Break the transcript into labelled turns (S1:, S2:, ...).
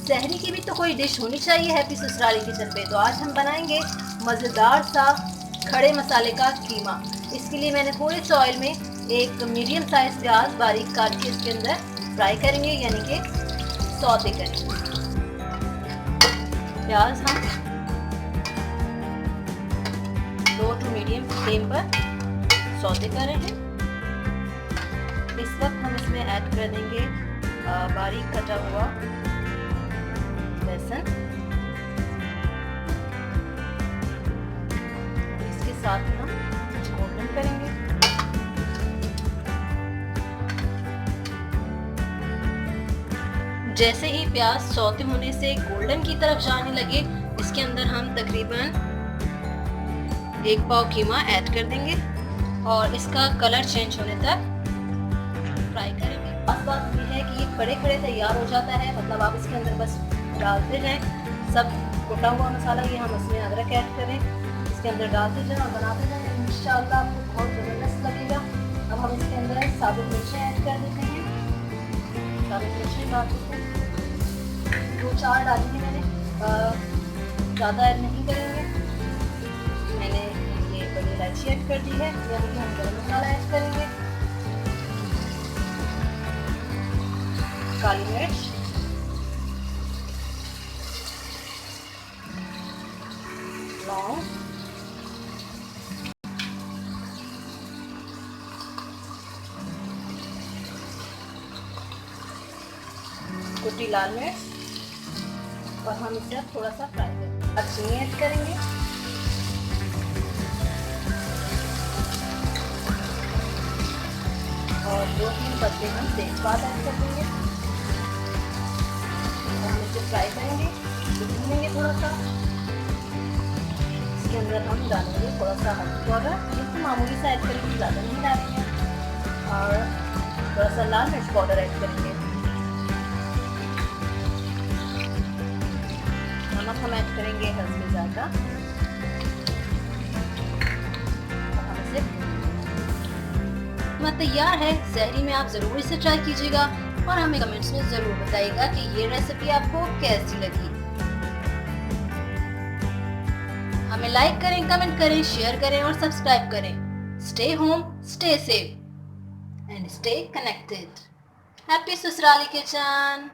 S1: सहरी की भी तो कोई डिश होनी चाहिए हैप्पी ससुराली किचन पे। तो आज हम बनाएंगे मज़ेदार सा खड़े मसाले का कीमा। इसके लिए मैंने थोड़े से ऑयल में एक मीडियम साइज प्याज बारीक काट के इसके अंदर फ्राई करेंगे, यानी कि सौते करेंगे। प्याज हम लो टू मीडियम फ्लेम पर सौते कर रहे हैं। इस वक्त हम इसमें ऐड कर देंगे बारीक कटा हुआ लहसुन। इसके साथ हम गोल्डन करेंगे। जैसे ही प्याज सौते होने से गोल्डन की तरफ जाने लगे, इसके अंदर हम तकरीबन 1 पाव कीमा ऐड कर देंगे और इसका कलर चेंज होने तक फ्राई करेंगे। खास बात यह है कि ये खड़े खड़े तैयार हो जाता है, मतलब आप इसके अंदर बस डालते जाएं। सब कुटा हुआ मसाला ये हम इसमें अदरक ऐड करें, इसके अंदर डालते जाएं और बनाते जाएं। इंशाल्लाह आपको बहुत ज़बरदस्त लगेगा। अब हम इसके अंदर साबुत मिर्चें ऐड कर देते हैं। साबुत मिर्चें डाल देते हैं, 2-4 डालेंगे मैंने, ज़्यादा ऐड नहीं करेंगे। मैंने ये बड़ी इलायची ऐड कर दी है, यानी कि हम गरम मसाला ऐड करेंगे, काली मिर्च, लौंग, कुटी लाल मिर्च, और हम इसे थोड़ा सा फ्राई करेंगे। अब चीनी ऐड करेंगे, और 2-3 पत्ते हम तेजपात ऐड कर देंगे। हम इसे फ्राई करेंगे, भूनेंगे थोड़ा सा। इसके अंदर हम डालेंगे थोड़ा सा हल्दी पाउडर, इसको मामूली सा ऐड करेंगे, ज़्यादा नहीं डालेंगे, और थोड़ा सा लाल मिर्च पाउडर ऐड करेंगे। नमक हम ऐड करेंगे हल्दी ज़्यादा। तैयार है। सहरी में आप ज़रूर इसे ट्राई कीजिएगा और हमें कमेंट्स में ज़रूर बताइएगा कि ये रेसिपी आपको कैसी लगी। हमें लाइक करें, कमेंट करें, शेयर करें और सब्सक्राइब करें। Stay home, stay safe and stay connected. Happy ससुराली किचन।